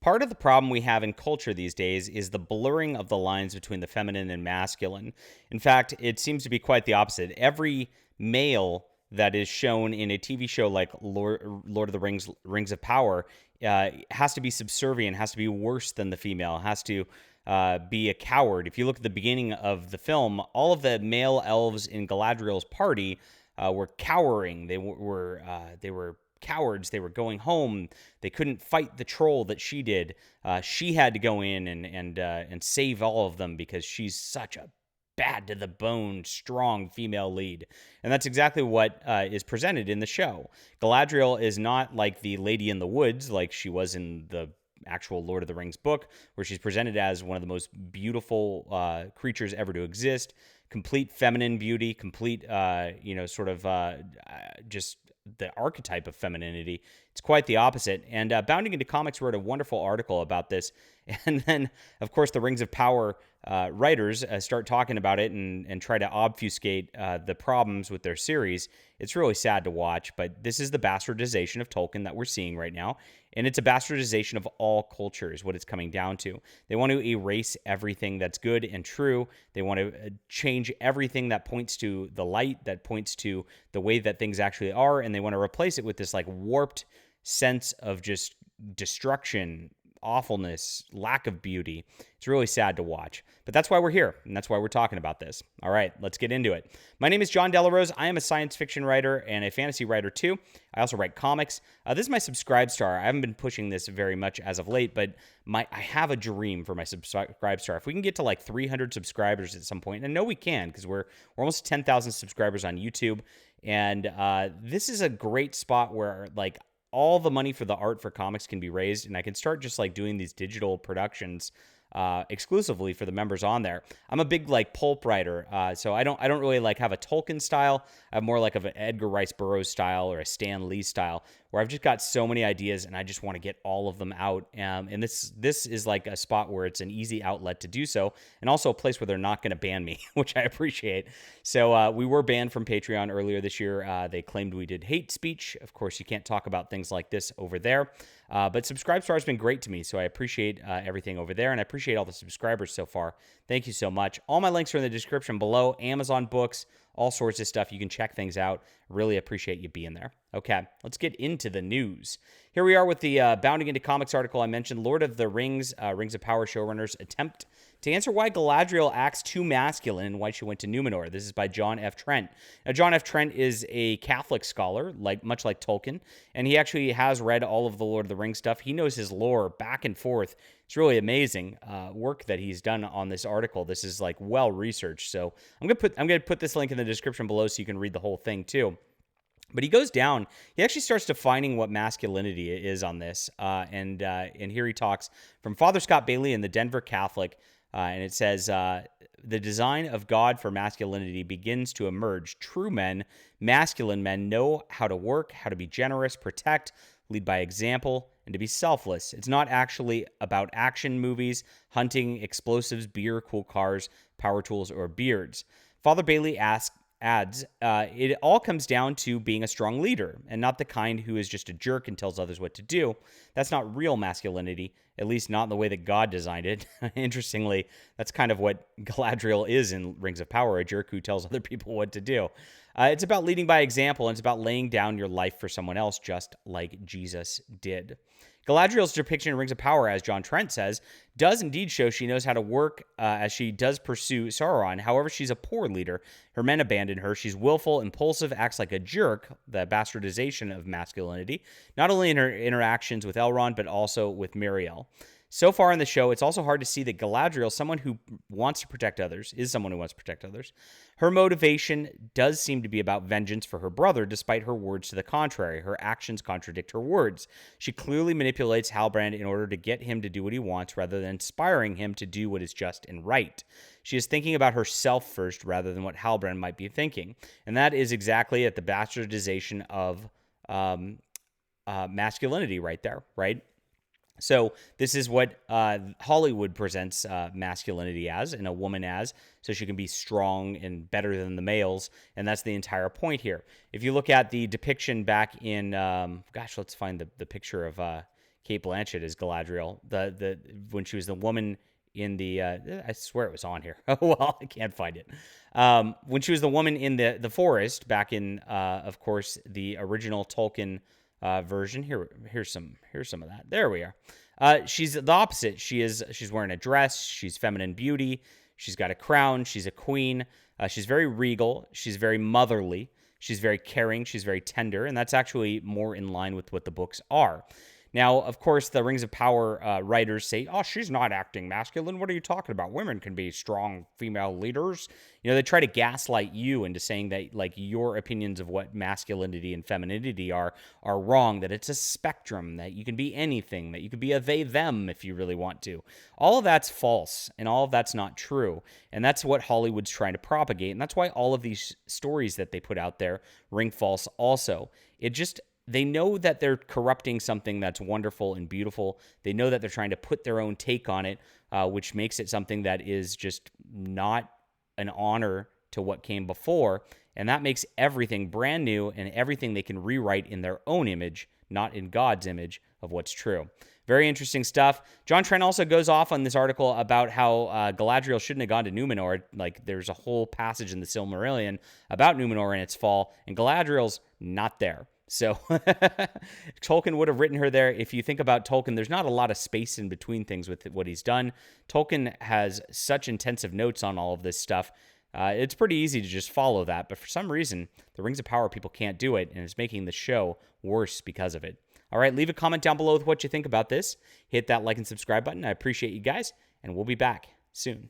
Part of the problem we have in culture these days is the blurring of the lines between the feminine and masculine. In fact, it seems to be quite the opposite. Every male that is shown in a TV show like Lord of the Rings, Rings of Power, has to be subservient, has to be worse than the female, has to be a coward. If you look at the beginning of the film, all of the male elves in Galadriel's party were cowering. They were cowards. They were going home. They couldn't fight the troll that she did. She had to go in and save all of them because she's such a bad to the bone, strong female lead. And that's exactly what is presented in the show. Galadriel is not like the lady in the woods like she was in the actual Lord of the Rings book, where she's presented as one of the most beautiful creatures ever to exist. Complete feminine beauty, complete, just the archetype of femininity. It's quite the opposite. And Bounding Into Comics wrote a wonderful article about this. And then, of course, the Rings of Power writers start talking about it and try to obfuscate the problems with their series. It's really sad to watch, but this is the bastardization of Tolkien that we're seeing right now. And it's a bastardization of all cultures, what it's coming down to. They want to erase everything that's good and true. They want to change everything that points to the light, that points to the way that things actually are, and they want to replace it with this like warped sense of just destruction, awfulness, lack of beauty. It's really sad to watch. But that's why we're here, and that's why we're talking about this. All right, let's get into it. My name is John Delarose. I am a science fiction writer and a fantasy writer too. I also write comics. This is my Subscribe Star. I haven't been pushing this very much as of late, but I have a dream for my Subscribe Star. If we can get to like 300 subscribers at some point, and I know we can because we're almost 10,000 subscribers on YouTube, and this is a great spot where like all the money for the art for comics can be raised, and I can start just like doing these digital productions exclusively for the members on there. I'm a big like pulp writer, so I don't really like have a Tolkien style. I have more like of an Edgar Rice Burroughs style or a Stan Lee style, where I've just got so many ideas and I just want to get all of them out. And this is like a spot where it's an easy outlet to do so, and also a place where they're not going to ban me, which I appreciate. So we were banned from Patreon earlier this year. They claimed we did hate speech. Of course, you can't talk about things like this over there. But Subscribe Star has been great to me, so I appreciate everything over there, and I appreciate all the subscribers so far. Thank you so much. All my links are in the description below. Amazon books, all sorts of stuff. You can check things out. Really appreciate you being there. Okay, let's get into the news. Here we are with the Bounding Into Comics article I mentioned. Lord of the Rings, Rings of Power showrunners attempt to answer why Galadriel acts too masculine and why she went to Numenor. This is by John F. Trent. Now, John F. Trent is a Catholic scholar, much like Tolkien, and he actually has read all of the Lord of the Rings stuff. He knows his lore back and forth. It's really amazing work that he's done on this article. This is like well researched. So I'm gonna put this link in the description below so you can read the whole thing too. But he goes down. He actually starts defining what masculinity is on this, and here he talks from Father Scott Bailey in the Denver Catholic, and it says the design of God for masculinity begins to emerge. True men, masculine men, know how to work, how to be generous, protect, lead by example, and to be selfless. It's not actually about action movies, hunting, explosives, beer, cool cars, power tools, or beards. Father Bailey adds, it all comes down to being a strong leader and not the kind who is just a jerk and tells others what to do. That's not real masculinity, at least not in the way that God designed it. Interestingly, that's kind of what Galadriel is in Rings of Power, a jerk who tells other people what to do. It's about leading by example, and it's about laying down your life for someone else, just like Jesus did. Galadriel's depiction in Rings of Power, as John Trent says, does indeed show she knows how to work as she does pursue Sauron. However, she's a poor leader. Her men abandon her. She's willful, impulsive, acts like a jerk, the bastardization of masculinity, not only in her interactions with Elrond, but also with Miriel. So far in the show, it's also hard to see that Galadriel is someone who wants to protect others. Her motivation does seem to be about vengeance for her brother, despite her words to the contrary. Her actions contradict her words. She clearly manipulates Halbrand in order to get him to do what he wants, rather than inspiring him to do what is just and right. She is thinking about herself first, rather than what Halbrand might be thinking. And that is exactly at the bastardization of masculinity right there, right? So this is what Hollywood presents masculinity as, and a woman as, so she can be strong and better than the males, and that's the entire point here. If you look at the depiction back in, let's find the picture of Kate Blanchett as Galadriel. The when she was the woman in the I swear it was on here. Oh well, I can't find it. When she was the woman in the forest back in of course the original Tolkien version. Here's some of that. There we are. She's the opposite. She's wearing a dress. She's feminine beauty. She's got a crown. She's a queen. She's very regal. She's very motherly. She's very caring. She's very tender. And that's actually more in line with what the books are. Now, of course, the Rings of Power writers say, oh, she's not acting masculine. What are you talking about? Women can be strong female leaders. You know, they try to gaslight you into saying that, like, your opinions of what masculinity and femininity are wrong, that it's a spectrum, that you can be anything, that you could be a they, them if you really want to. All of that's false, and all of that's not true. And that's what Hollywood's trying to propagate. And that's why all of these stories that they put out there ring false also. They know that they're corrupting something that's wonderful and beautiful. They know that they're trying to put their own take on it, which makes it something that is just not an honor to what came before. And that makes everything brand new and everything they can rewrite in their own image, not in God's image of what's true. Very interesting stuff. John Trent also goes off on this article about how Galadriel shouldn't have gone to Numenor. Like, there's a whole passage in the Silmarillion about Numenor and its fall, and Galadriel's not there. So Tolkien would have written her there. If you think about Tolkien, there's not a lot of space in between things with what he's done. Tolkien has such intensive notes on all of this stuff. It's pretty easy to just follow that. But for some reason, the Rings of Power people can't do it, and it's making the show worse because of it. All right, leave a comment down below with what you think about this. Hit that like and subscribe button. I appreciate you guys, and we'll be back soon.